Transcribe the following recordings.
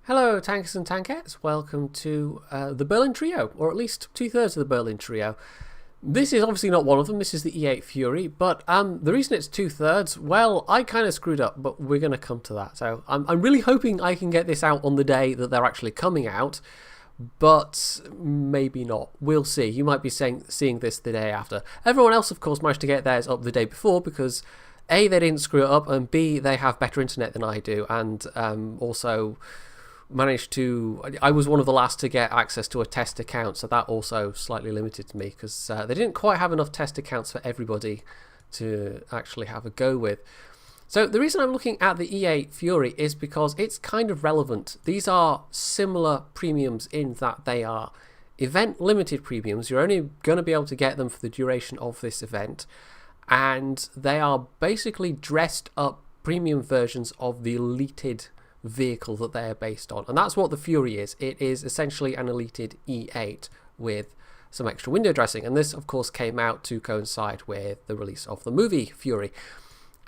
Hello tankers and tankettes, welcome to the Berlin Trio, or at least 2/3 of the Berlin Trio. This is obviously not one of them, this is the E8 Fury, but the reason it's 2/3, well, I kind of screwed up, but we're going to come to that. So I'm really hoping I can get this out on the day that they're actually coming out, but maybe not. We'll see. You might be seeing this the day after. Everyone else, of course, managed to get theirs up the day before because A, they didn't screw it up, and B, they have better internet than I do, and also managed to... I was one of the last to get access to a test account, so that also slightly limited me because they didn't quite have enough test accounts for everybody to actually have a go with. So the reason I'm looking at the E8 Fury is because it's kind of relevant. These are similar premiums in that they are event limited premiums. You're only going to be able to get them for the duration of this event, and they are basically dressed up premium versions of the elated vehicle that they are based on, and that's what the Fury is. It is essentially an elated E8 with some extra window dressing, and this of course came out to coincide with the release of the movie Fury.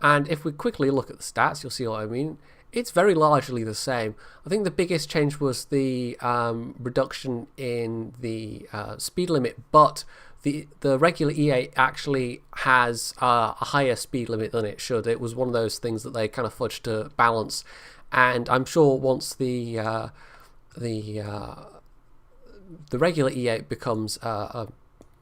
And if we quickly look at the stats, you'll see what I mean. It's very largely the same. I think the biggest change was the reduction in the speed limit, but the regular E8 actually has a higher speed limit than it should. It was one of those things that they kind of fudged to balance. And I'm sure once the regular E8 becomes a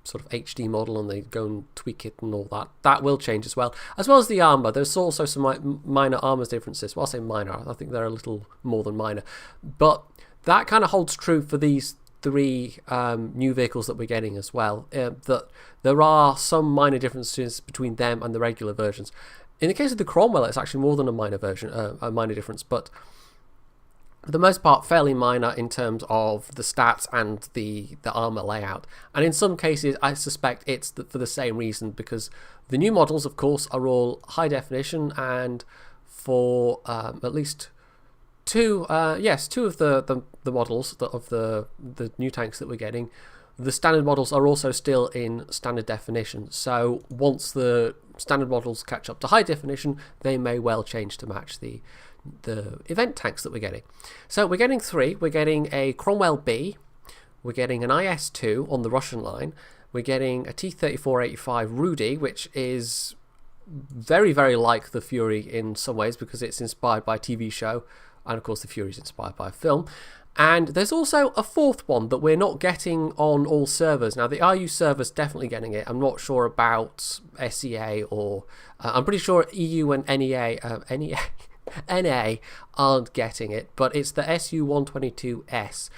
sort of HD model and they go and tweak it and all that, that will change as well as the armor. There's also some minor armor differences. Well, I'll say minor. I think they're a little more than minor, but that kind of holds true for these three new vehicles that we're getting as well. That there are some minor differences between them and the regular versions. In the case of the Cromwell, it's actually more than a minor difference, but for the most part, fairly minor in terms of the stats and the armor layout. And in some cases, I suspect it's for the same reason, because the new models, of course, are all high definition, and for at least two of the models of the new tanks that we're getting, the standard models are also still in standard definition. So once the standard models catch up to high definition, they may well change to match the event tanks that we're getting. So we're getting three. We're getting a Cromwell B, we're getting an IS-2 on the Russian line, we're getting a T-3485 Rudy, which is very, very like the Fury in some ways because it's inspired by a TV show, and of course the Fury is inspired by a film. And there's also a fourth one that we're not getting on all servers. Now, the RU server's definitely getting it. I'm not sure about SEA or... I'm pretty sure EU and NA aren't getting it, but it's the SU-122S.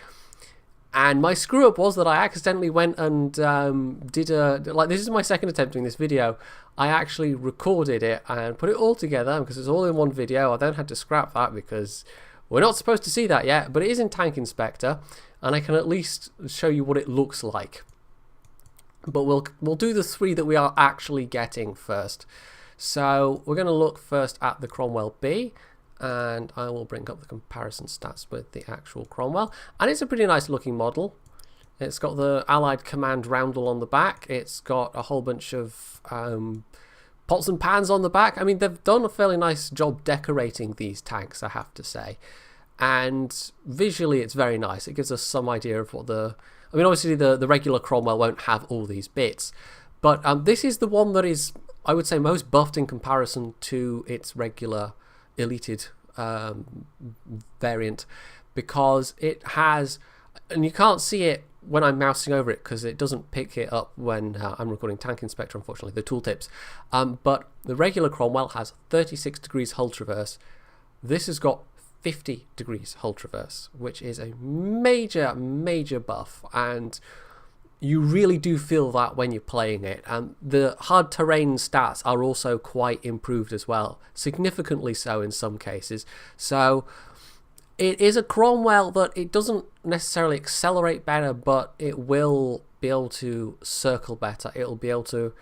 And my screw-up was that I accidentally went and did this is my second attempt doing this video. I actually recorded it and put it all together because it's all in one video. I then had to scrap that because... we're not supposed to see that yet, but it is in Tank Inspector, and I can at least show you what it looks like. But we'll do the three that we are actually getting first. So we're going to look first at the Cromwell B, and I will bring up the comparison stats with the actual Cromwell. And it's a pretty nice looking model. It's got the Allied Command roundel on the back. It's got a whole bunch of... pots and pans on the back. I mean, they've done a fairly nice job decorating these tanks, I have to say. And visually, it's very nice. It gives us some idea of what the... I mean, obviously, the regular Cromwell won't have all these bits. But this is the one that is, I would say, most buffed in comparison to its regular elated variant. Because it has... and you can't see it when I'm mousing over it because it doesn't pick it up when I'm recording Tank Inspector, unfortunately, the tooltips. But the regular Cromwell has 36 degrees hull traverse. This has got 50 degrees hull traverse, which is a major, major buff. And you really do feel that when you're playing it. And the hard terrain stats are also quite improved as well, significantly so in some cases. So... it is a Cromwell that it doesn't necessarily accelerate better, but it will be able to circle better. It'll be able to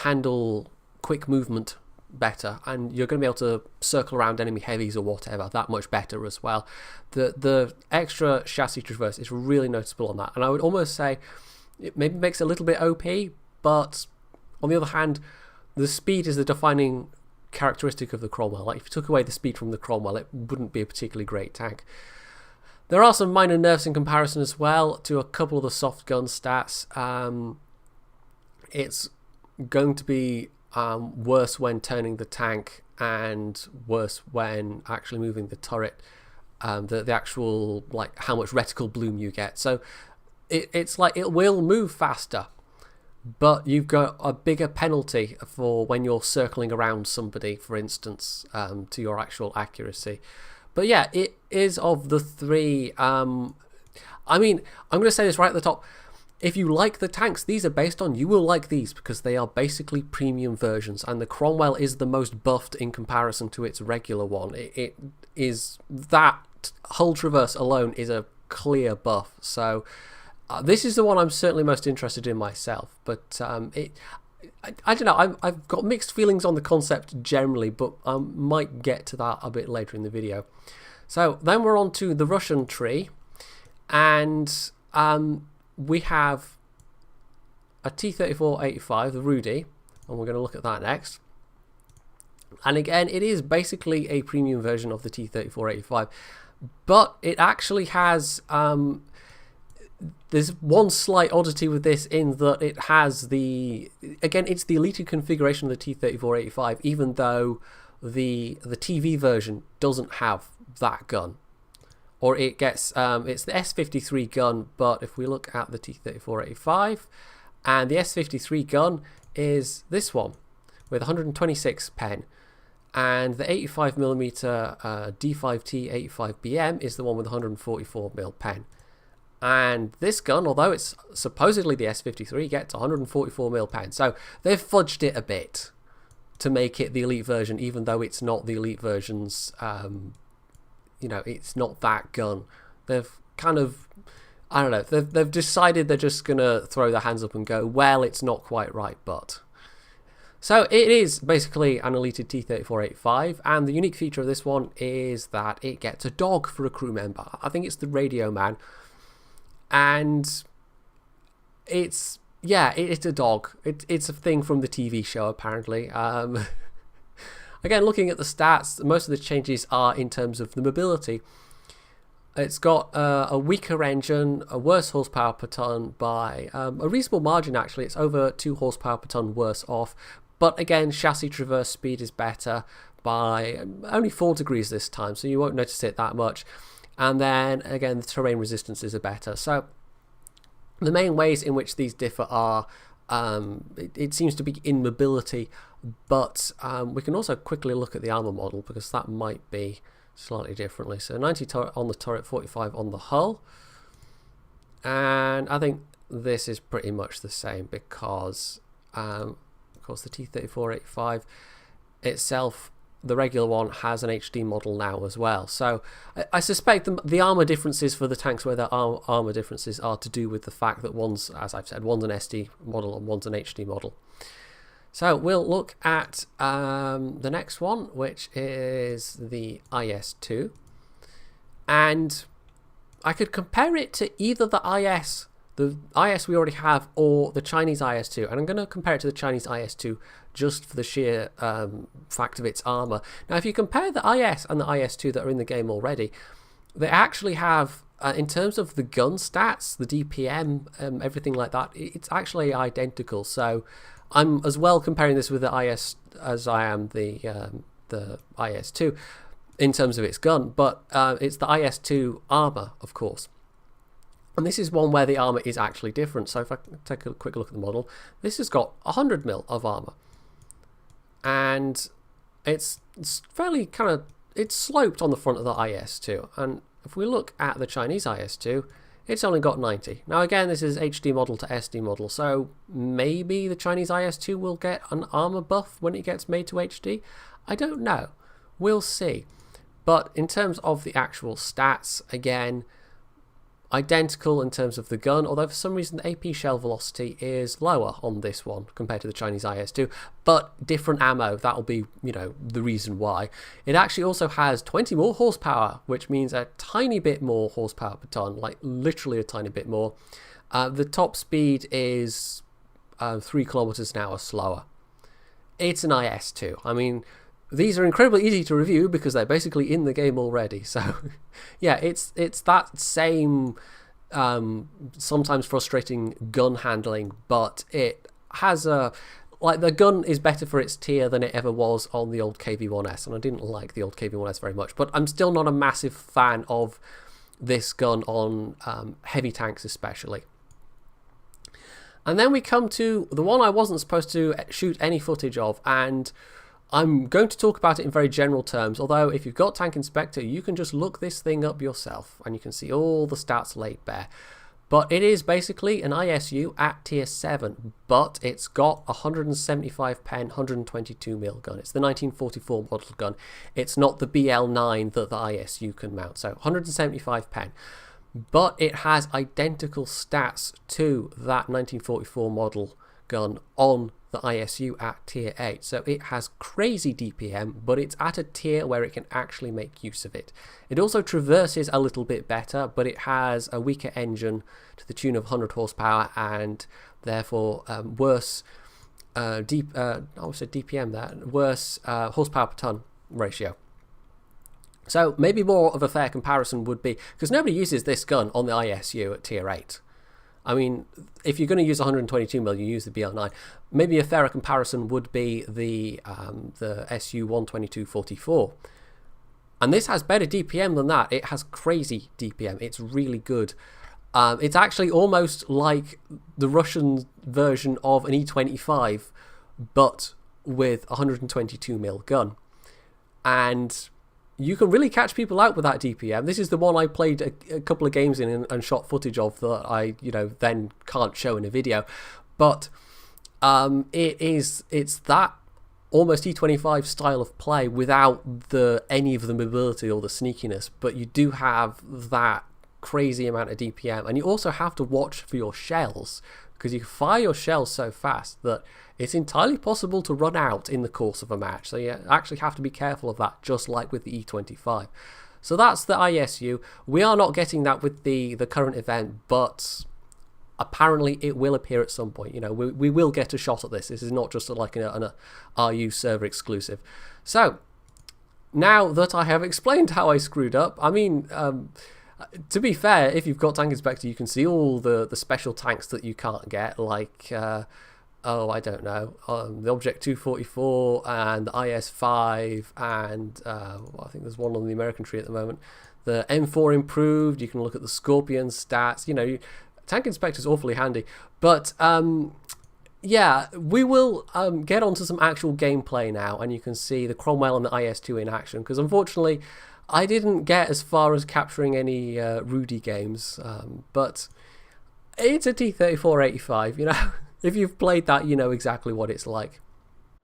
handle quick movement better, and you're going to be able to circle around enemy heavies or whatever that much better as well. The extra chassis traverse is really noticeable on that, and I would almost say it maybe makes it a little bit OP, but on the other hand, the speed is the defining characteristic of the Cromwell. Like if you took away the speed from the Cromwell, it wouldn't be a particularly great tank. There are some minor nerfs in comparison as well to a couple of the soft gun stats. It's going to be worse when turning the tank and worse when actually moving the turret. The actual, like, how much reticle bloom you get. So it's like it will move faster, but you've got a bigger penalty for when you're circling around somebody, for instance, to your actual accuracy. But yeah, it is of the three. I mean, I'm going to say this right at the top. If you like the tanks these are based on, you will like these because they are basically premium versions, and the Cromwell is the most buffed in comparison to its regular one. It is, that hull traverse alone is a clear buff. So this is the one I'm certainly most interested in myself. But I don't know, I've got mixed feelings on the concept generally, but I might get to that a bit later in the video. So then we're on to the Russian tree, and we have a T-34-85, the Rudy, and we're going to look at that next. And again, it is basically a premium version of the T-34-85, but it actually has, there's one slight oddity with this in that it has the, again, it's the elite configuration of the T-34-85, even though the TV version doesn't have that gun. Or it gets, it's the S53 gun, but if we look at the T-34-85, and the S53 gun is this one with 126 pen, and the 85mm D5T 85BM is the one with 144mm pen. And this gun, although it's supposedly the S53, gets 144mm pen. So they've fudged it a bit to make it the elite version, even though it's not the elite version's, you know, it's not that gun. They've kind of, I don't know, they've decided they're just going to throw their hands up and go, well, it's not quite right, but. So it is basically an elite T-34-85, and the unique feature of this one is that it gets a dog for a crew member. I think it's the radio man, and it's, yeah, it's a dog. It's a thing from the TV show, apparently. Again, looking at the stats, most of the changes are in terms of the mobility. It's got a weaker engine, a worse horsepower per ton by a reasonable margin, actually. It's over 2 horsepower per ton worse off. But again, chassis traverse speed is better by only 4 degrees this time, so you won't notice it that much. And then, again, the terrain resistances are better. So the main ways in which these differ are, it seems to be in mobility, but we can also quickly look at the armor model because that might be slightly differently. So 90 on the turret, 45 on the hull, and I think this is pretty much the same because of course the T-34-85 itself, the regular one, has an HD model now as well. So I suspect the armor differences for the tanks, where there are armor differences, are to do with the fact that one's, as I've said, one's an SD model and one's an HD model. So we'll look at the next one, which is the IS-2. And I could compare it to either the IS we already have, or the Chinese IS-2. And I'm going to compare it to the Chinese IS-2 just for the sheer fact of its armor. Now, if you compare the IS and the IS-2 that are in the game already, they actually have, in terms of the gun stats, the DPM, everything like that, it's actually identical. So I'm as well comparing this with the IS as I am the IS-2 in terms of its gun, but it's the IS-2 armor, of course. And this is one where the armor is actually different. So if I take a quick look at the model, this has got 100mm of armor. And it's fairly kind of, it's sloped on the front of the IS-2. And if we look at the Chinese IS-2, it's only got 90. Now again, this is HD model to SD model, so maybe the Chinese IS-2 will get an armor buff when it gets made to HD. I don't know. We'll see. But in terms of the actual stats, again, identical in terms of the gun, although for some reason the AP shell velocity is lower on this one compared to the Chinese IS-2, but different ammo. That'll be, you know, the reason why. It actually also has 20 more horsepower, which means a tiny bit more horsepower per ton, like literally a tiny bit more. The top speed is 3 kilometers an hour slower. It's an IS-2. I mean, these are incredibly easy to review because they're basically in the game already. So, yeah, it's that same sometimes frustrating gun handling, but it has a... Like, the gun is better for its tier than it ever was on the old KV-1S, and I didn't like the old KV-1S very much, but I'm still not a massive fan of this gun on heavy tanks especially. And then we come to the one I wasn't supposed to shoot any footage of, and I'm going to talk about it in very general terms, although if you've got Tank Inspector, you can just look this thing up yourself, and you can see all the stats laid bare. But it is basically an ISU at tier 7, but it's got a 175 pen, 122mm gun. It's the 1944 model gun. It's not the BL9 that the ISU can mount, so 175 pen. But it has identical stats to that 1944 model gun on the ISU at tier 8. So it has crazy DPM, but it's at a tier where it can actually make use of it. It also traverses a little bit better, but it has a weaker engine to the tune of 100 horsepower and therefore worse DPM there, worse horsepower per ton ratio. So maybe more of a fair comparison would be, because nobody uses this gun on the ISU at tier 8. I mean, if you're going to use 122mm, you use the BL9. Maybe a fairer comparison would be the SU 122-44. And this has better DPM than that. It has crazy DPM. It's really good. It's actually almost like the Russian version of an E25, but with a 122mm gun. And you can really catch people out with that DPM. This is the one I played a couple of games in and shot footage of that I, then can't show in a video. But it's that almost E25 style of play without any of the mobility or the sneakiness. But you do have that crazy amount of DPM, and you also have to watch for your shells, because you can fire your shells so fast that it's entirely possible to run out in the course of a match. So you actually have to be careful of that, just like with the E25. So that's the ISU. We are not getting that with the current event, but apparently it will appear at some point. We will get a shot at this. This is not just like an RU server exclusive. So now that I have explained how I screwed up, I mean, to be fair, if you've got Tank Inspector, you can see all the special tanks that you can't get, like I don't know, the Object 244 and the IS-5 and I think there's one on the American tree at the moment. The M4 improved. You can look at the Scorpion stats. Tank Inspector is awfully handy. But yeah, we will get onto some actual gameplay now, and you can see the Cromwell and the IS-2 in action, because unfortunately I didn't get as far as capturing any Rudy games, but it's a T-34-85, If you've played that, you know exactly what it's like.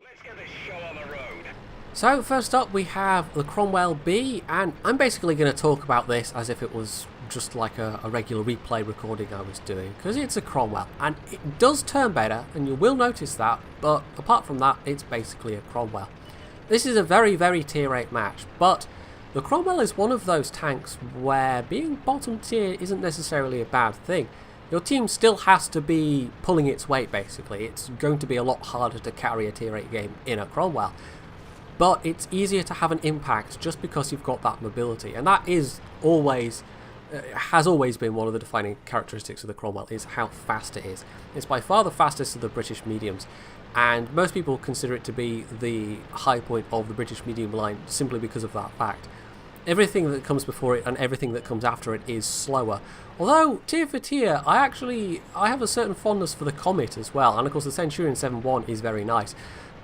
Let's get this show on the road. So first up we have the Cromwell B, and I'm basically going to talk about this as if it was just like a regular replay recording I was doing, because it's a Cromwell, and it does turn better, and you will notice that, but apart from that, it's basically a Cromwell. This is a very, very tier 8 match, but the Cromwell is one of those tanks where being bottom tier isn't necessarily a bad thing. Your team still has to be pulling its weight, basically. It's going to be a lot harder to carry a tier 8 game in a Cromwell. But it's easier to have an impact just because you've got that mobility. And that is always, has always been one of the defining characteristics of the Cromwell, is how fast it is. It's by far the fastest of the British mediums. And most people consider it to be the high point of the British medium line simply because of that fact. Everything that comes before it and everything that comes after it is slower. Although, tier for tier, I have a certain fondness for the Comet as well, and of course the Centurion 7.1 is very nice.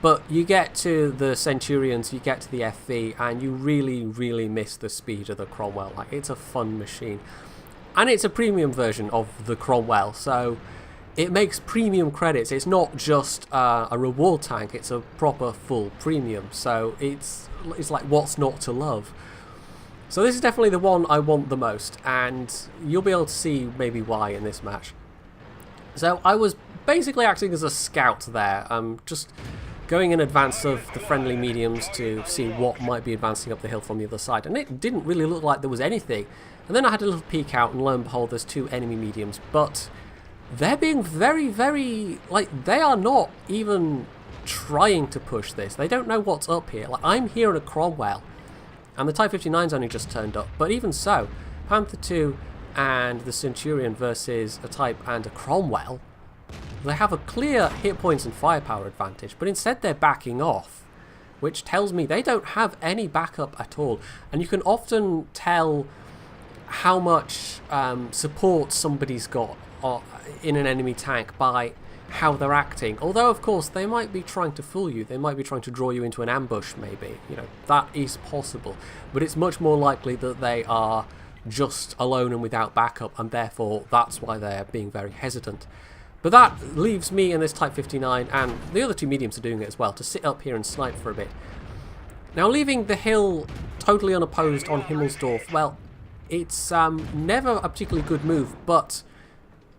But you get to the Centurions, you get to the FV, and you really, really miss the speed of the Cromwell. Like, it's a fun machine. And it's a premium version of the Cromwell, so it makes premium credits. It's not just a reward tank, it's a proper full premium. So it's like, what's not to love? So this is definitely the one I want the most, and you'll be able to see maybe why in this match. So I was basically acting as a scout there, just going in advance of the friendly mediums to see what might be advancing up the hill from the other side, and it didn't really look like there was anything. And then I had a little peek out, and lo and behold, there's 2 enemy mediums, but they're being very, very, like, they are not even trying to push this. They don't know what's up here. Like, I'm here in a Cromwell, and the Type 59's only just turned up. But even so, Panther 2 and the Centurion versus a Type and a Cromwell, they have a clear hit points and firepower advantage, but instead they're backing off, which tells me they don't have any backup at all. And you can often tell how much support somebody's got in an enemy tank by how they're acting. Although, of course, they might be trying to fool you. They might be trying to draw you into an ambush, maybe. You know, that is possible. But it's much more likely that they are just alone and without backup, and therefore that's why they're being very hesitant. But that leaves me and this Type 59, and the other two mediums are doing it as well, to sit up here and snipe for a bit. Now, leaving the hill totally unopposed on Himmelsdorf, well, it's never a particularly good move, but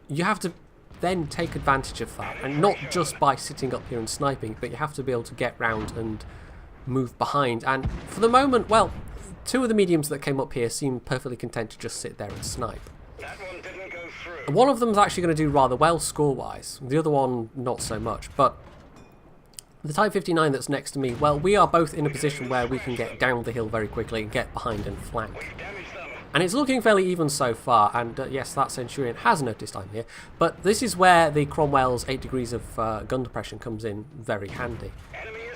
you have to then take advantage of that, and not just by sitting up here and sniping, but you have to be able to get round and move behind. And for the moment, well, two of the mediums that came up here seem perfectly content to just sit there and snipe. That one didn't go through. One of them's actually going to do rather well score-wise, the other one not so much, but the Type 59 that's next to me, well, we are both in a position where we can get down the hill very quickly and get behind and flank. Damage them. And it's looking fairly even so far, and yes, that Centurion has noticed I'm here, but this is where the Cromwell's 8 degrees of gun depression comes in very handy.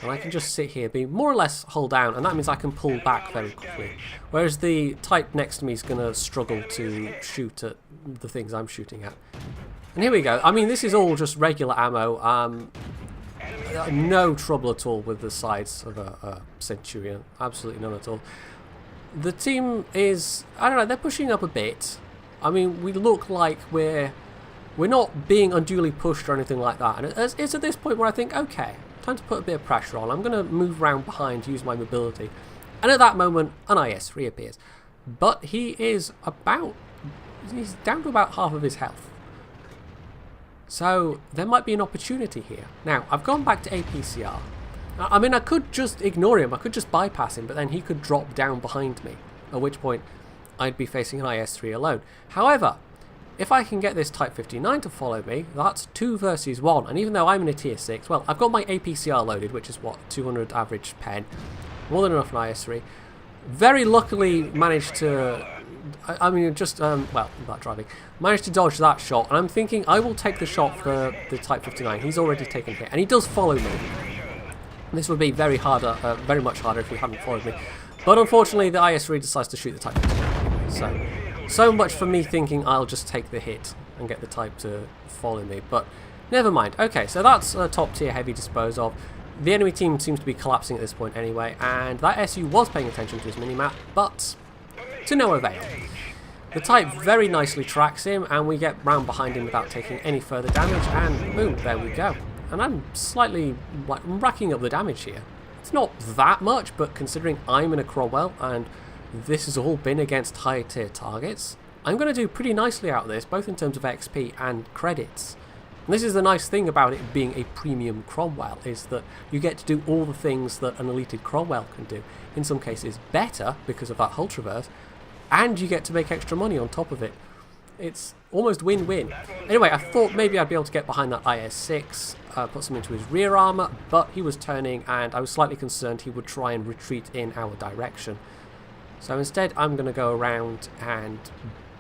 And I can just sit here, be more or less hull down, and that means I can pull back very quickly. Whereas the Type next to me is going to struggle to shoot at the things I'm shooting at. And here we go. I mean, this is all just regular ammo. No trouble at all with the sides of a Centurion. Absolutely none at all. The team is, I don't know, they're pushing up a bit. I mean, we look like we're not being unduly pushed or anything like that. And it's at this point where I think, okay, time to put a bit of pressure on. I'm going to move around behind, use my mobility. And at that moment, an IS reappears. But he's down to about half of his health. So there might be an opportunity here. Now, I've gone back to APCR. I mean, I could just ignore him, I could just bypass him, but then he could drop down behind me, at which point I'd be facing an IS-3 alone. However, if I can get this Type 59 to follow me, that's 2 versus 1, and even though I'm in a tier 6, well, I've got my APCR loaded, which is what, 200 average pen, more than enough for an IS-3. Very luckily managed to, I mean, just, well, without driving, managed to dodge that shot, and I'm thinking I will take the shot for the Type 59. He's already taken hit, and he does follow me. This would be very much harder if he hadn't followed me. But unfortunately, the IS-3 decides to shoot the Type 59. So much for me thinking I'll just take the hit and get the Type to follow me. But never mind. Okay, so that's a top tier heavy dispose of. The enemy team seems to be collapsing at this point anyway, and that SU was paying attention to his minimap, but to no avail. The Type very nicely tracks him, and we get round behind him without taking any further damage, and boom, there we go. And I'm slightly racking up the damage here. It's not that much, but considering I'm in a Cromwell and this has all been against higher tier targets, I'm going to do pretty nicely out of this, both in terms of XP and credits. And this is the nice thing about it being a premium Cromwell, is that you get to do all the things that an elated Cromwell can do. In some cases better, because of that hull traverse, and you get to make extra money on top of it. It's almost win-win. Anyway, I thought maybe I'd be able to get behind that IS-6, put some into his rear armour, but he was turning and I was slightly concerned he would try and retreat in our direction. So instead I'm going to go around and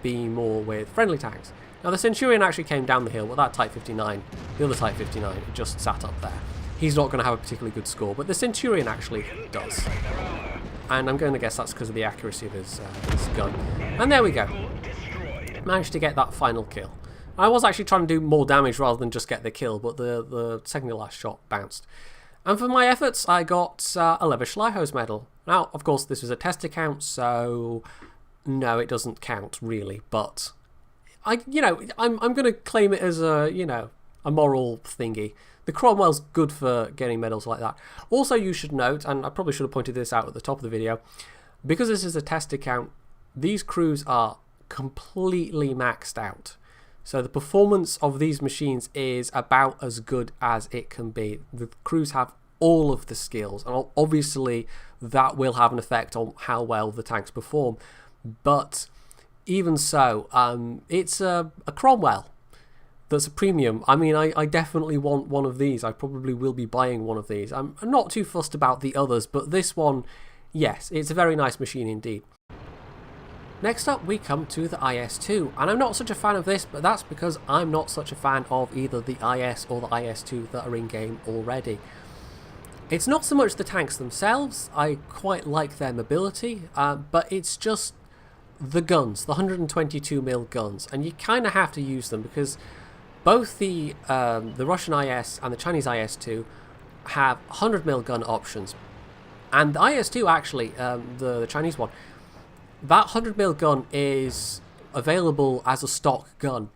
be more with friendly tanks. Now the Centurion actually came down the hill, but that Type 59, the other Type 59, it just sat up there. He's not going to have a particularly good score, but the Centurion actually does. And I'm going to guess that's because of the accuracy of his gun. And there we go. Managed to get that final kill. I was actually trying to do more damage rather than just get the kill, but the second to last shot bounced. And for my efforts, I got a Lever Schleichos medal. Now, of course, this was a test account, so no, it doesn't count really. But I'm going to claim it as a moral thingy. The Cromwell's good for getting medals like that. Also, you should note, and I probably should have pointed this out at the top of the video, because this is a test account, these crews are completely maxed out. So the performance of these machines is about as good as it can be. The crews have all of the skills, and obviously that will have an effect on how well the tanks perform. But even so, it's a Cromwell. that's a premium. I mean, I definitely want one of these. I probably will be buying one of these. I'm not too fussed about the others, but this one, yes, it's a very nice machine indeed. Next up, we come to the IS-2, and I'm not such a fan of this, but that's because I'm not such a fan of either the IS or the IS-2 that are in-game already. It's not so much the tanks themselves, I quite like their mobility, but it's just the guns, the 122mm guns, and you kind of have to use them because both the Russian IS and the Chinese IS-2 have 100mm gun options, and the IS-2 actually, the Chinese one, that 100mm gun is available as a stock gun,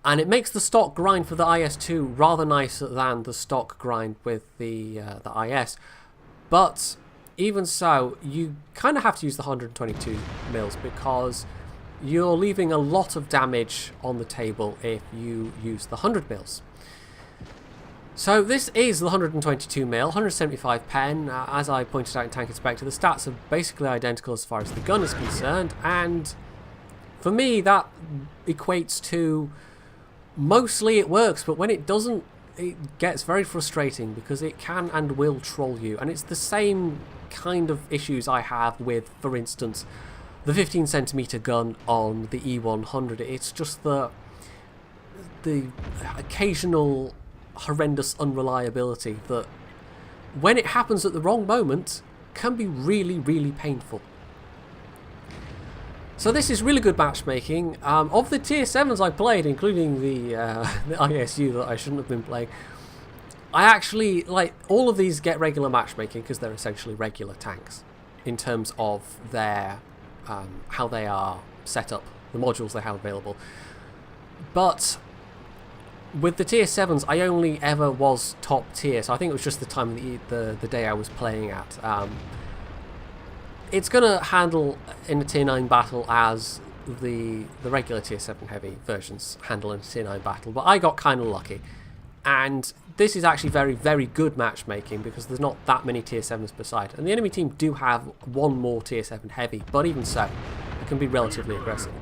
and it makes the stock grind for the IS-2 rather nicer than the stock grind with the IS. But even so, you kind of have to use the 122mm because you're leaving a lot of damage on the table if you use the 100mm. So this is the 122mm, 175 pen. As I pointed out in Tank Inspector, the stats are basically identical as far as the gun is concerned, and for me that equates to mostly it works, but when it doesn't, it gets very frustrating because it can and will troll you, and it's the same kind of issues I have with, for instance, the 15cm gun on the E100. It's just the occasional horrendous unreliability that, when it happens at the wrong moment, can be really, really painful. So this is really good matchmaking. Of the tier 7s I played, including the ISU that I shouldn't have been playing, I actually, like, all of these get regular matchmaking because they're essentially regular tanks in terms of their how they are set up, the modules they have available. But with the tier 7s, I only ever was top tier, so I think it was just the time of the day I was playing at. It's going to handle in a tier 9 battle as the regular tier 7 heavy versions handle in a tier 9 battle, but I got kind of lucky. And this is actually very, very good matchmaking because there's not that many tier 7s beside. And the enemy team do have one more tier 7 heavy, but even so, it can be relatively aggressive.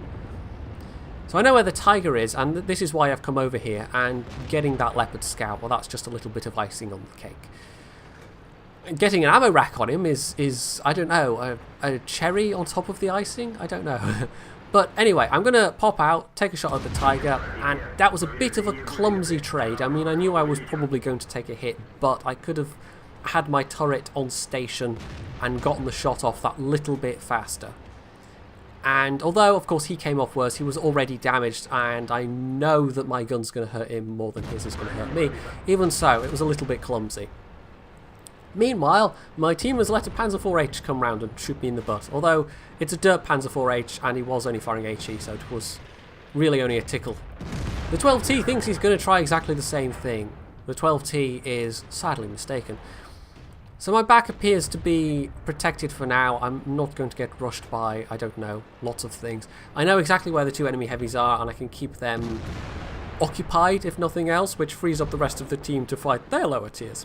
So I know where the Tiger is, and this is why I've come over here, and getting that Leopard Scout, well, that's just a little bit of icing on the cake. Getting an ammo rack on him is I don't know, a cherry on top of the icing? I don't know. But anyway, I'm going to pop out, take a shot at the Tiger, and that was a bit of a clumsy trade. I mean, I knew I was probably going to take a hit, but I could have had my turret on station and gotten the shot off that little bit faster. And although, of course, he came off worse, he was already damaged, and I know that my gun's going to hurt him more than his is going to hurt me. Even so, it was a little bit clumsy. Meanwhile, my team has let a Panzer IV-H come round and shoot me in the butt. Although, it's a derp Panzer IV-H, and he was only firing HE, so it was really only a tickle. The 12T thinks he's going to try exactly the same thing. The 12T is sadly mistaken. So my back appears to be protected for now. I'm not going to get rushed by, I don't know, lots of things. I know exactly where the two enemy heavies are, and I can keep them occupied, if nothing else, which frees up the rest of the team to fight their lower tiers.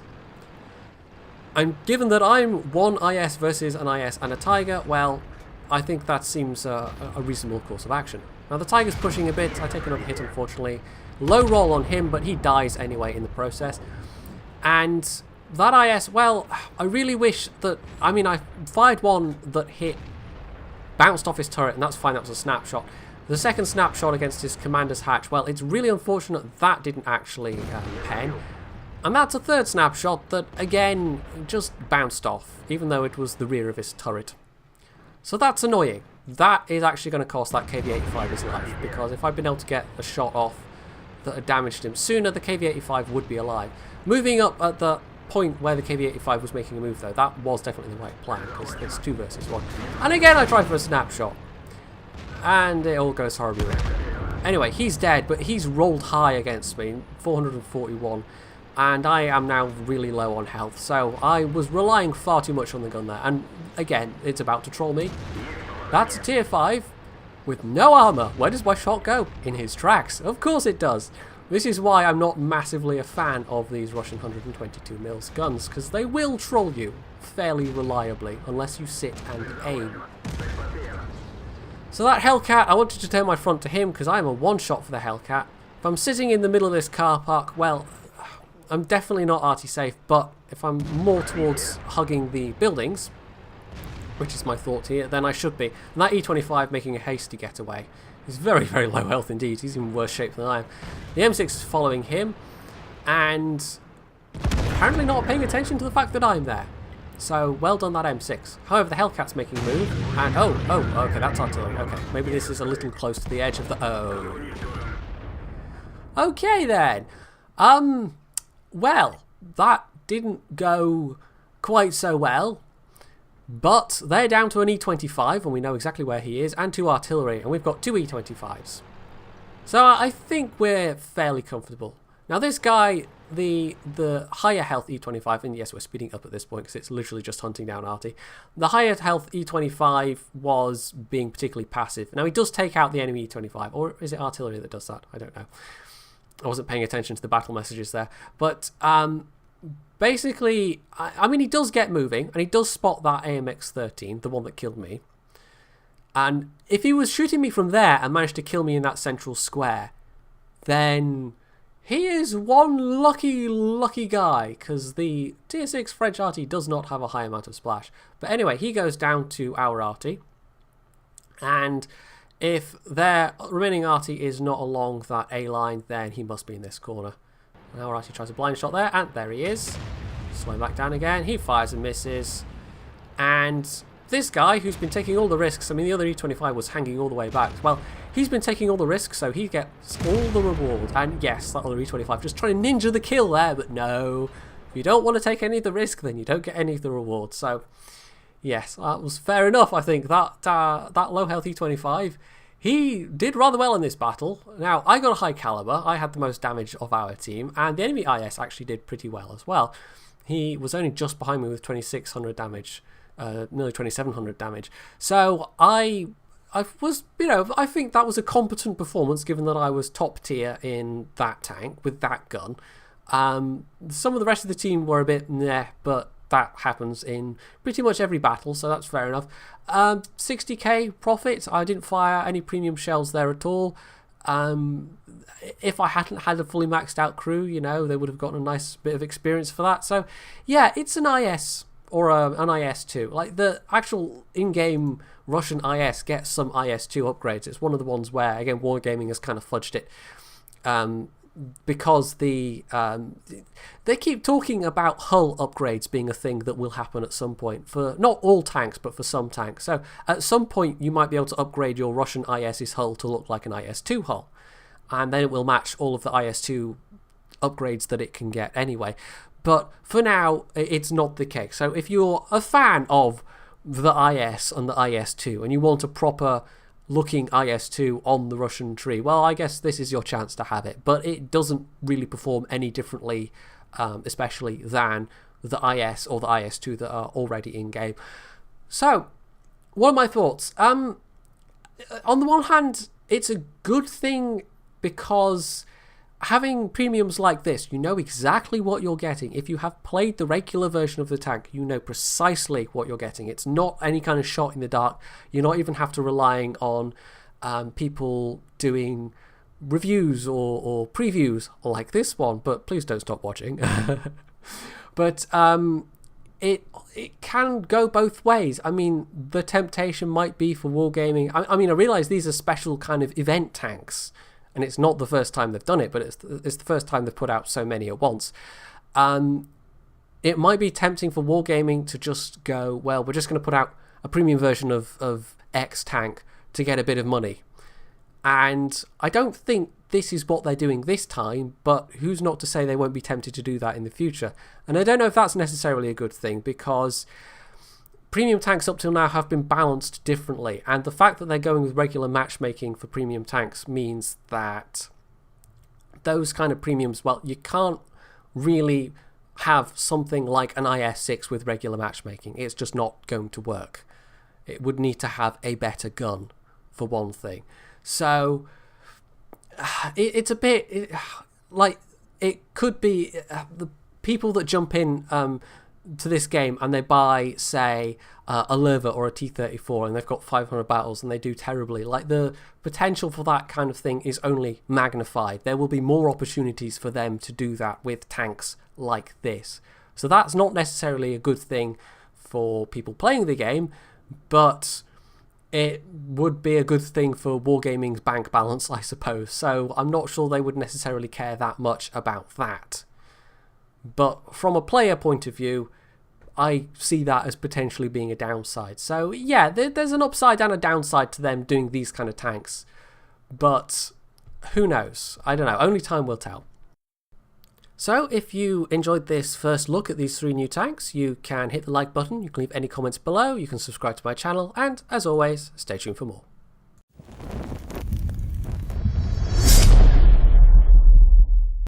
And given that I'm one IS versus an IS and a Tiger, well, I think that seems a reasonable course of action. Now the Tiger's pushing a bit, I take another hit unfortunately. Low roll on him, but he dies anyway in the process. And that IS, well, I really wish that, I mean, I fired one that hit, bounced off his turret, and that's fine, that was a snapshot. The second snapshot against his commander's hatch, well, it's really unfortunate that didn't actually pen. And that's a third snapshot that, again, just bounced off, even though it was the rear of his turret. So that's annoying. That is actually going to cost that KV-85 his life, because if I'd been able to get a shot off that had damaged him sooner, the KV-85 would be alive. Moving up at the point where the KV-85 was making a move, though, that was definitely the right plan, because it's 2 versus 1. And again, I tried for a snapshot. And it all goes horribly wrong. Anyway, he's dead, but he's rolled high against me, 441. And I am now really low on health, so I was relying far too much on the gun there. And again, it's about to troll me. That's a tier 5 with no armor. Where does my shot go? In his tracks. Of course it does. This is why I'm not massively a fan of these Russian 122mm guns, because they will troll you fairly reliably unless you sit and aim. So that Hellcat, I wanted to turn my front to him because I'm a one-shot for the Hellcat. If I'm sitting in the middle of this car park, well, I'm definitely not arty safe, but if I'm more towards hugging the buildings, which is my thought here, then I should be. And that E25 making a hasty getaway. He's very, very low health indeed. He's in worse shape than I am. The M6 is following him, and apparently not paying attention to the fact that I'm there. So, well done that M6. However, the Hellcat's making a move, and okay, that's artillery. Okay, maybe this is a little close to the edge of the... Okay then. Well, that didn't go quite so well. But they're down to an E25, and we know exactly where he is, and 2 artillery, and we've got 2 E25s. So I think we're fairly comfortable. Now this guy, the higher health E25, and yes, we're speeding up at this point because it's literally just hunting down arty. The higher health E25 was being particularly passive. Now he does take out the enemy E25, or is it artillery that does that? I don't know. I wasn't paying attention to the battle messages there. But basically, I mean, he does get moving, and he does spot that AMX-13, the one that killed me. And if he was shooting me from there and managed to kill me in that central square, then he is one lucky guy, because the Tier 6 French arty does not have a high amount of splash. But anyway, he goes down to our arty, and if their remaining arty is not along that A line, then he must be in this corner. Now arty tries a blind shot there, and there he is. Slow back down again. He fires and misses. And this guy, who's been taking all the risks, I mean, the other E25 was hanging all the way back. Well, he's been taking all the risks, so he gets all the reward. And yes, that other E25 just trying to ninja the kill there, but no. If you don't want to take any of the risk, then you don't get any of the reward. So, yes, that was fair enough, I think. That low health E25... he did rather well in this battle. Now, I got a high caliber. I had the most damage of our team, and the enemy IS actually did pretty well as well. He was only just behind me with 2,600 damage, nearly 2,700 damage. So I was, I think that was a competent performance given that I was top tier in that tank with that gun. Some of the rest of the team were a bit meh, but that happens in pretty much every battle, so that's fair enough. 60k profit. I didn't fire any premium shells there at all. If I hadn't had a fully maxed out crew, they would have gotten a nice bit of experience for that. So, yeah, it's an IS or an IS2. Like, the actual in-game Russian IS gets some IS2 upgrades. It's one of the ones where, again, Wargaming has kind of fudged it. Because they keep talking about hull upgrades being a thing that will happen at some point, for not all tanks but for some tanks. So at some point you might be able to upgrade your Russian IS's hull to look like an IS-2 hull, and then it will match all of the IS-2 upgrades that it can get anyway. But for now it's not the case. So if you're a fan of the IS and the IS-2 and you want a proper looking IS-2 on the Russian tree, well, I guess this is your chance to have it. But it doesn't really perform any differently, especially than the IS or the IS-2 that are already in-game. So, what are my thoughts? On the one hand, it's a good thing because having premiums like this, you know exactly what you're getting. If you have played the regular version of the tank, you know precisely what you're getting. It's not any kind of shot in the dark. You're not even have to relying on people doing reviews or previews like this one, but please don't stop watching. But it can go both ways. I mean, the temptation might be for wargaming. I mean, I realise these are special kind of event tanks, and it's not the first time they've done it, but it's the first time they've put out so many at once. It might be tempting for wargaming to just go, well, we're just going to put out a premium version of X tank to get a bit of money. And I don't think this is what they're doing this time, but who's not to say they won't be tempted to do that in the future? And I don't know if that's necessarily a good thing, because premium tanks up till now have been balanced differently, and the fact that they're going with regular matchmaking for premium tanks means that those kind of premiums, well, you can't really have something like an IS-6 with regular matchmaking. It's just not going to work. It would need to have a better gun, for one thing. So it's a bit like it could be the people that jump in to this game and they buy, say, a Liver or a T-34 and they've got 500 battles and they do terribly, like the potential for that kind of thing is only magnified. There will be more opportunities for them to do that with tanks like this. So that's not necessarily a good thing for people playing the game, but it would be a good thing for Wargaming's bank balance, I suppose. So I'm not sure they would necessarily care that much about that. But from a player point of view, I see that as potentially being a downside. So yeah, there's an upside and a downside to them doing these kind of tanks. But who knows? I don't know. Only time will tell. So if you enjoyed this first look at these 3 new tanks, you can hit the like button, you can leave any comments below, you can subscribe to my channel, and as always, stay tuned for more.